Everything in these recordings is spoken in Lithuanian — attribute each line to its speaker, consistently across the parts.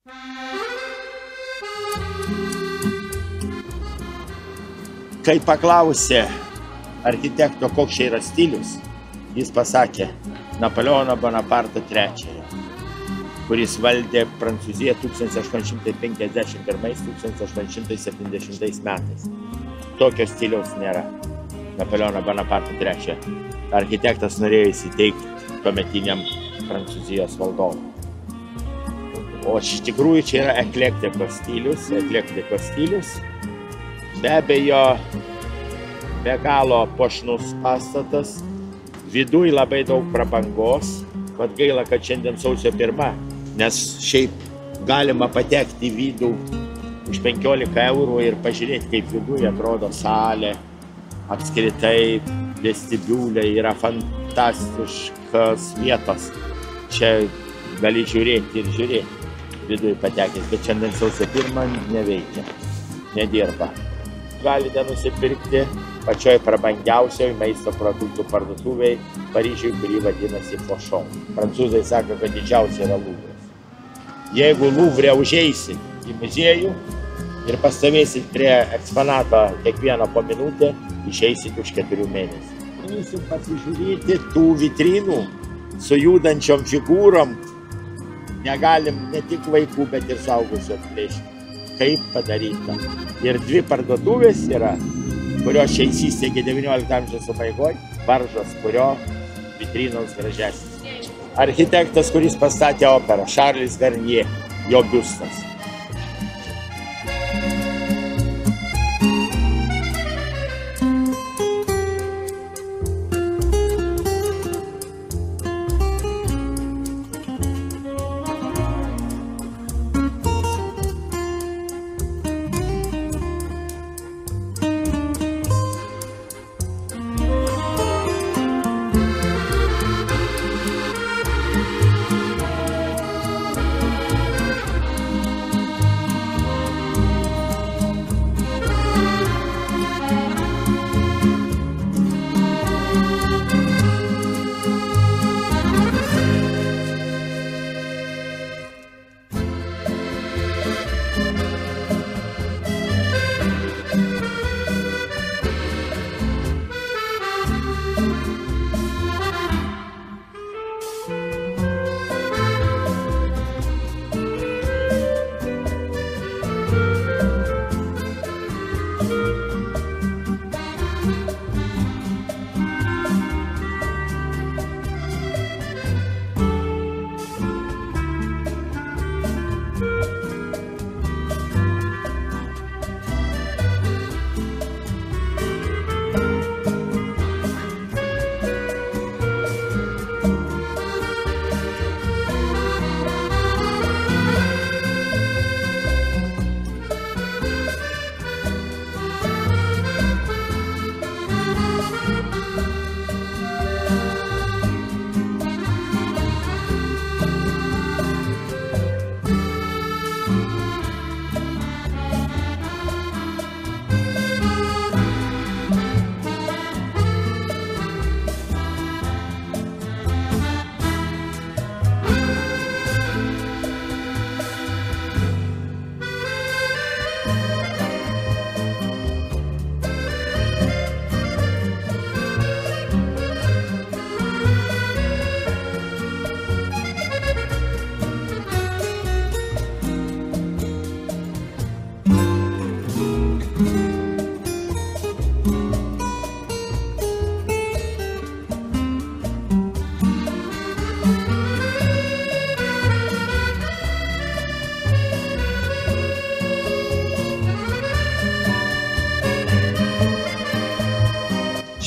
Speaker 1: Kai paklausė architekto, koks čia yra stilius, jis pasakė Napoleono Bonaparto III, kuris valdė Prancūziją 1851–1870 metais. Tokio stiliaus nėra. Napoleono Bonaparto III. Architektas norėjo įsiteikti tuometiniam Prancūzijos valdovui. O iš tikrųjų čia yra eklektikos stilius. Be abejo, be galo puošnus pastatas, viduj labai daug prabangos. Vat gaila, kad šiandien sausio 1, nes šiaip galima patekti į vidų už 15 eurų ir pažiūrėti, kaip viduj atrodo salė, apskritai vestibiuliai, yra fantastiškas vietos. Čia gali žiūrėti ir žiūrėti viduj patekęs, bet šiandien sausio 1 neveikia, nedirba. Galite nusipirkti pačioj prabangiausioj maisto produktų parduotuvėj Paryžiui, kuri vadinasi Fochon. Prancūzai sako, kad didžiausia yra Luvras. Jeigu Luvre užeisi į muziejų ir pastovėsit prie eksponato kiekvieną po minutę, išeisit už 4 mėnesių. Galėsim pasižiūrėti tų vitrinų su judančiom figūrom. Negalim ne tik vaikų, bet ir suaugusių atplėšti. Kaip padaryta. Ir 2 parduotuvės yra, kurios čia įsisteigė 19 amžiaus pabaigoje, Varžos, kurio vitrinos gražesnis. Architektas, kuris pastatė operą, Charles Garnier, jo biustas.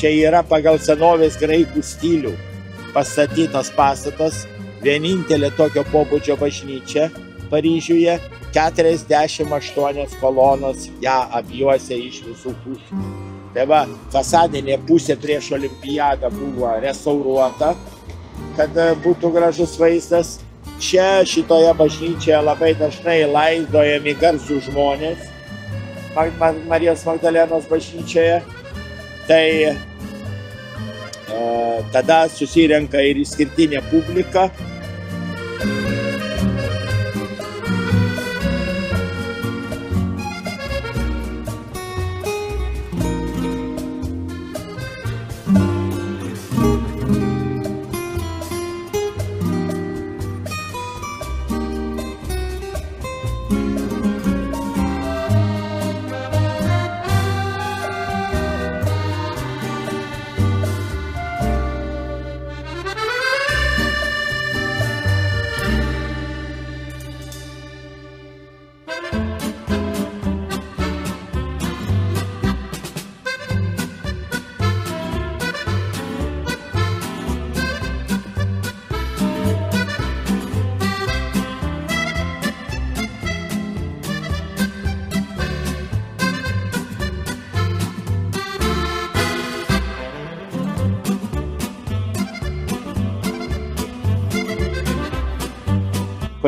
Speaker 1: Čia yra pagal senovės graikų stilių pastatytas pastatas, vienintelė tokio pobūdžio bažnyčia Paryžiuje, 48 kolonos ją apjuosia iš visų pusių. Tai va, fasadinė pusė prieš olimpiadą buvo restauruota, kad būtų gražus vaizdas. Čia šitoje bažnyčioje labai dažnai laidojami garsūs žmonės, Marijos Magdalenos bažnyčioje. Tai tada susirenka ir išskirtinė publika.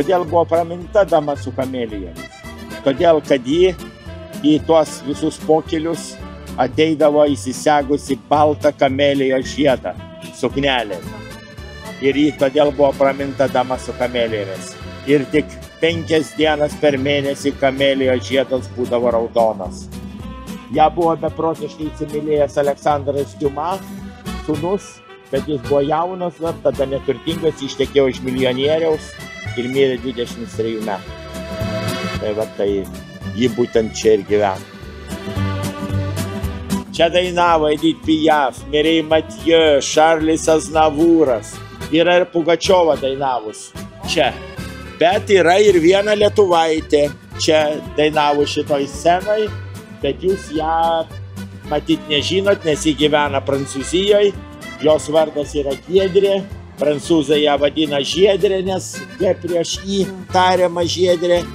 Speaker 1: Kodėl buvo praminta dama su kamelijomis? Todėl, kad ji į tuos visus pokelius ateidavo įsisegusi baltą kamelijos žiedą, suknelę. Ir ji todėl buvo praminta dama su kamelijomis. Ir tik 5 dienas per mėnesį kamelijos žiedas būdavo raudonas. Ja buvo beprotiškai įsimylėjęs Aleksandras Diuma, sūnus, bet jis buvo jaunas, tada neturtingas, ištekėjo iš milijonieriaus ir mirė 23 metų. Tai ji būtent čia ir gyvena. Čia dainavo Edith Piaf, Mireille Mathieu, Charles Aznavouras. Yra ir Pugačiova dainavus čia. Bet yra ir viena lietuvaitė čia dainavo šitoj scenoj, bet jūs ją matyt nežinot, nes ji gyvena Prancūzijoje. Jos vardas yra Giedrė. Prancūzai ją vadina Žiedrė, nes prieš jį tariama Žiedrė.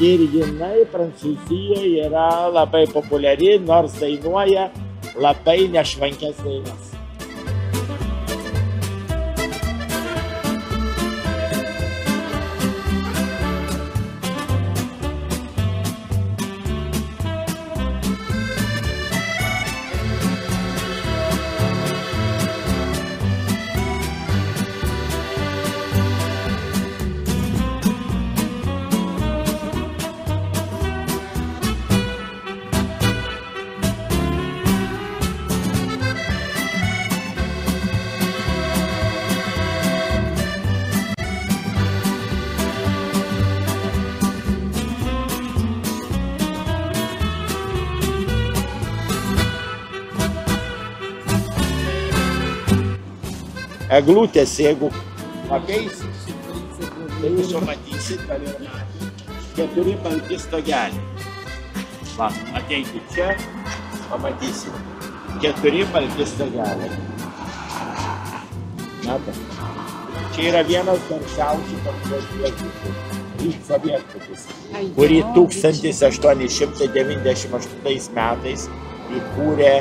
Speaker 1: Ir jinai Prancūzijoje yra labai populiari, nors dainuoja labai nešvankės dainas. Eglutės, jeigu apeisit, tai jūs jau matysit, kad yra 4 balti stogeliai. Va, ateikit čia, pamatysit. 4 balti stogeliai. Matot? Čia yra vienas garsiausių Lietuvos viešbutis, kurį 1898 metais įkūrė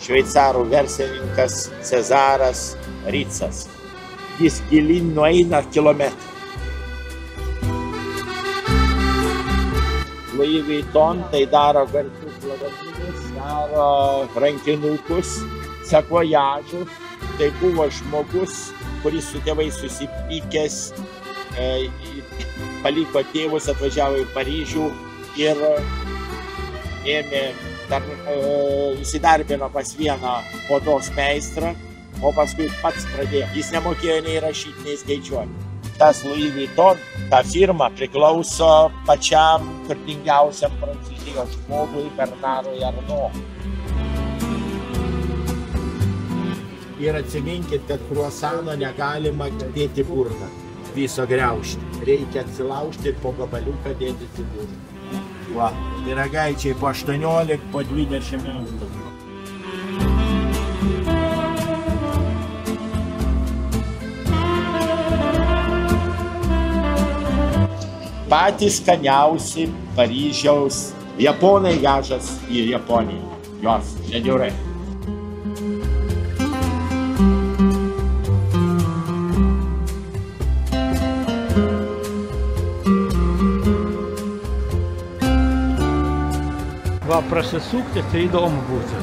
Speaker 1: šveicarų verslininkas Cezaras Ricas. Jis gilyn nueina kilometrą. Louis Vuitton tai daro garsius lagaminus, daro rankinukus, sakvojažus. Tai buvo žmogus, kuris su tėvais susipykęs, paliko tėvus, atvažiavo į Paryžių ir įsidarbino pas vieną odos meistrą, o paskui pats pradėjo. Jis nemokėjo nei rašyti, nei skaičiuoti. Tas Louis Vuitton, ta firma priklauso pačiam turtingiausiam Prancūzijos žmogui Bernardui Arnault. Ir atiminkit, kad kruasano negalima dėti burną, viso griaužti. Reikia atsilaužti ir po gabaliuką dėti į burną. Va, pyragaičiai po 18, po 20 minutų. Patys skaniausi Paryžiaus japonai vežas į Japoniją. Jos, nedžiaurai.
Speaker 2: Va, prasisukti, tai įdomu būtų.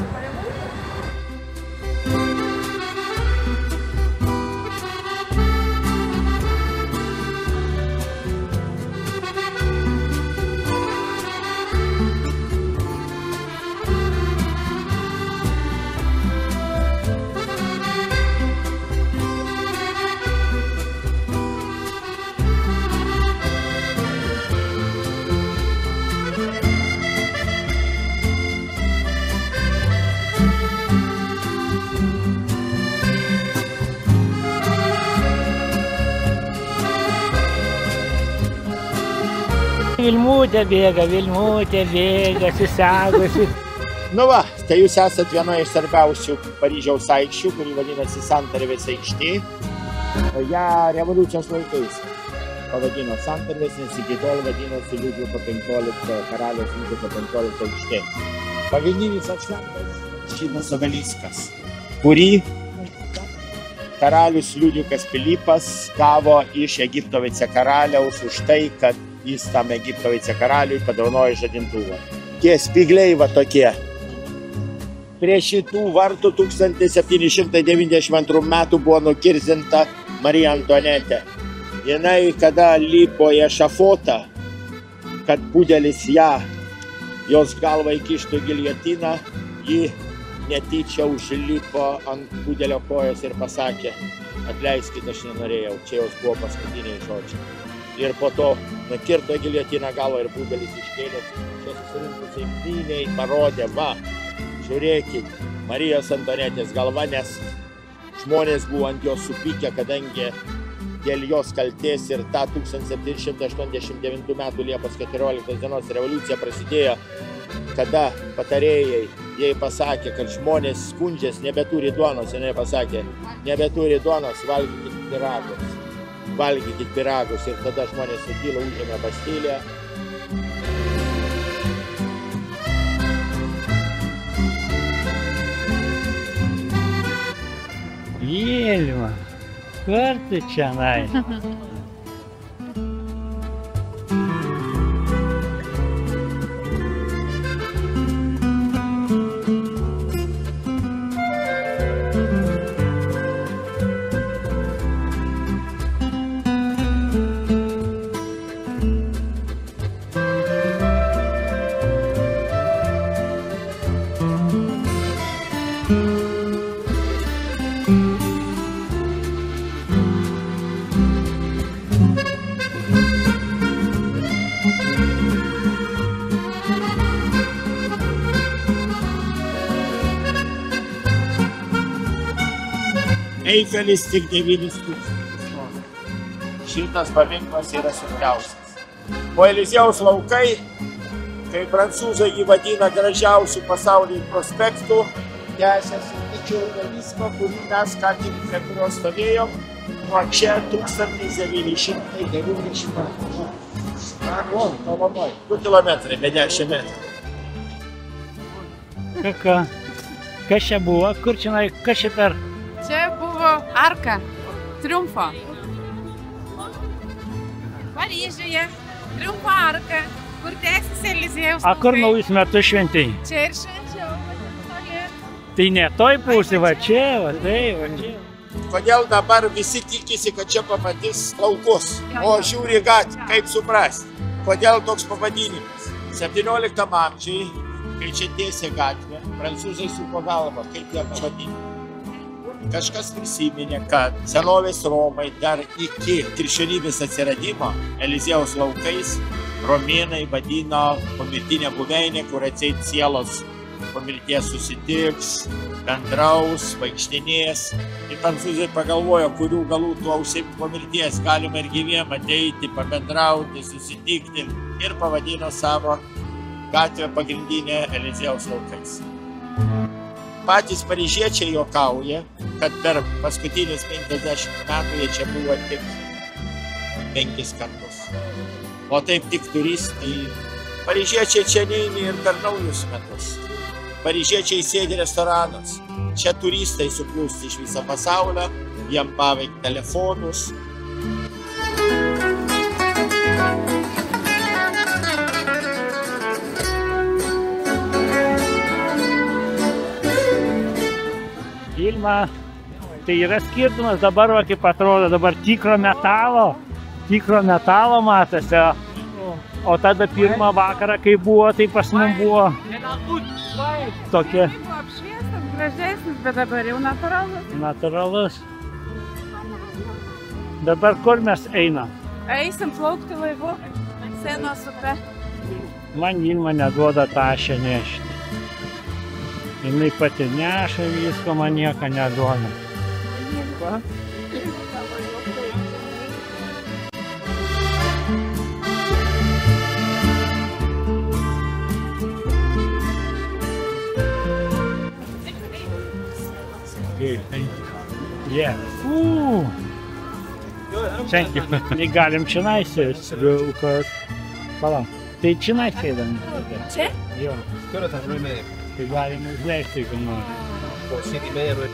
Speaker 2: Vilmutė bėga, susegusi.
Speaker 1: Nu va, tai jūs esat vienoje iš svarbiausių Paryžiaus aikščių, kuri vadinasi Santarvės aikštė. Ja revoliucijos laikais pavadino Santarvės, nes iki tol vadinosi Liudviko 15, karaliaus Liudviko 15 aikštė. Pagrindinis akcentas šitas obeliskas, kurį karalius Liudvikas Pilypas gavo iš Egipto vicekaraliaus už tai, kad jis tam Egipto vicekaraliui padovanojo žadintuvą. Tie spygliai va tokie. Prie šitų vartų 1792 metų buvo nukirzinta Marija Antuanetė. Jinai, kada lipo į ešafotą, kad pudelis jos galvą įkištų į giljotiną, ji netyčia užlipo ant pudelio kojos ir pasakė: atleiskit, aš nenorėjau, čia jos buvo paskutiniai žodžiai. Ir po to nukirto giljotiną galvą ir pudelis iškėlė. Čia susirinkusiai miniai parodė, va, žiūrėkit, Marijos Antuanetės galva, nes žmonės buvo ant jos supykę, kadangi dėl jos kaltės ir tą 1789 metų Liepos 14 dienos revoliucija prasidėjo, kada patarėjai jai pasakė, kad žmonės skundžias, nebeturi duonos, jinai pasakė, nebeturi duonos, valgykit pyragus. Valgykit pyragus. Ir tada žmonės sukilo, užėmė Bastilę.
Speaker 2: Vilma, kur tu čionai?
Speaker 1: Eifelis tik 9 tūkstančius. Šitas paminklas yra sunkiausias. O Eliziejaus laukai, kai prancūzai jį vadina gražiausių pasaulyje prospektų, tęsiasi iki urbanizmo, kurį mes ką tik prie kurio stovėjom, nuo čia 1990 metų. Kolonoj, 2 kilometrai, be 10 metrų.
Speaker 2: Kas čia buvo? Kur čionai? Kas čia per?
Speaker 3: Čia buvo arka triumfo. Paryžiuje triumfo arka, kur tęsiasi Eliziejaus laukai.
Speaker 2: A kur naujus metus šventei?
Speaker 3: Čia ir švenčiau,
Speaker 2: Tai ne toj pusė, va čia, va tai, va čia.
Speaker 1: Kodėl dabar visi tikisi, kad čia pamatys laukus, o žiūri gatvę, kaip suprasti? Kodėl toks pavadinimas? 17 amžiai, kai čia tiesė gatvė, prancūzai suko galvą, kaip ją pavadinti. Kažkas prisiminė, kad senovės Romai dar iki krikščionybės atsiradimo Eliziejaus laukais romėnai vadino pomirtinę buveinę, kur atseit sielos po mirties susitiks, bendraus, vaikštinės. Ir prancūzai pagalvojo, kurių galų tuo užsiimti po mirties galima ir gyviem ateiti, pabendrauti, susitikti, ir pavadino savo gatvę pagrindinę Eliziejaus laukais. Patys paryžiečiai juokauja, kad per paskutinius 50 metų jie čia buvo tik 5 kartus. O taip tik turistai. Paryžiečiai čia neina ir per naujus metus. Paryžiečiai sėdi restoranas. Čia turistai suplūsti iš viso pasaulio, jiem paveikti telefonus.
Speaker 2: Vilma, tai yra skirtumas dabar, va, kaip atrodo, dabar tikro metalo matosi, o tada pirmą vakarą, kai buvo, tai pas mums buvo tokie.
Speaker 3: Buvo apšviestas, gražesnis, bet dabar jau natūralus.
Speaker 2: Natūralus. Dabar kur mes einam?
Speaker 3: Eisim plaukti laivu, Senos upe.
Speaker 2: Man Vilma neduoda tašę nešti. Jinai pati neša visko, man nieko neduoda. Okay, thank you. Yeah. Thank you. Tai galim čionai sėsti, kad... Palauk. Tai čionai sėdam.
Speaker 3: Čia?
Speaker 2: Jo.
Speaker 4: Kur tas žaimėjai?
Speaker 2: Tai galim užleisti, jeigu nori.
Speaker 4: Po 7:30.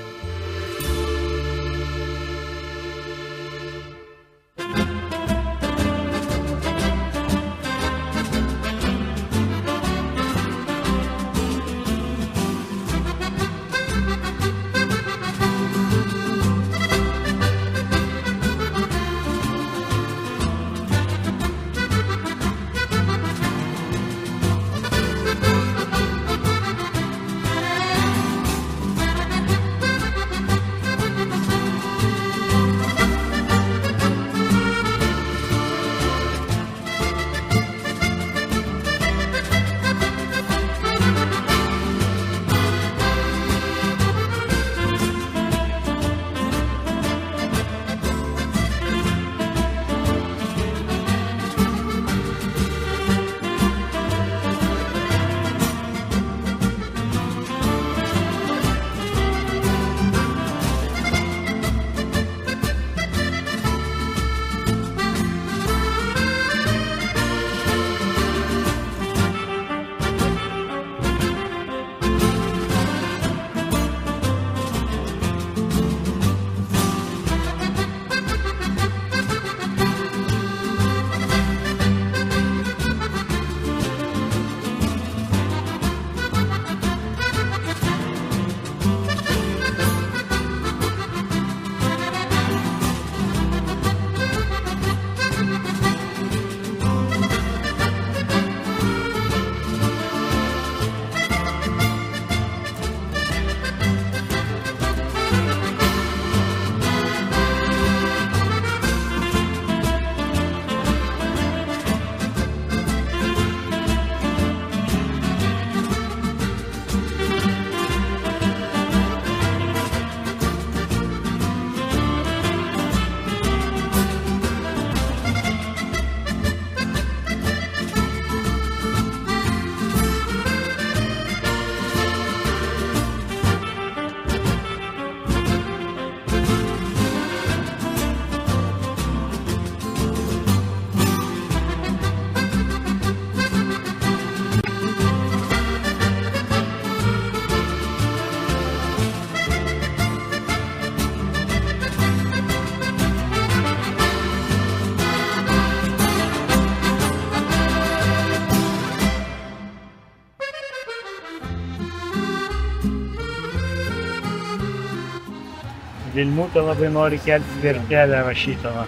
Speaker 2: Vilmutė labai nori kelti vertelę rašytoną.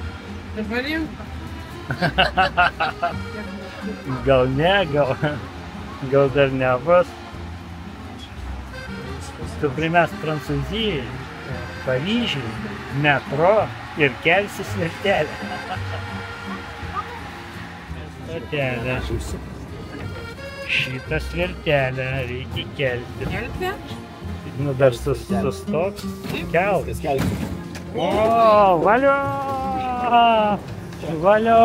Speaker 3: Dabar jau.
Speaker 2: Gal ne, gal dar nebus. Tu primest Prancūzijai, Paryžiui, metro ir kelsis vertelę. Vertelę. Šitas vertelę reikia kelti.
Speaker 3: Kelti?
Speaker 2: Nu dar sustok. Keltis. O, valio! Valio!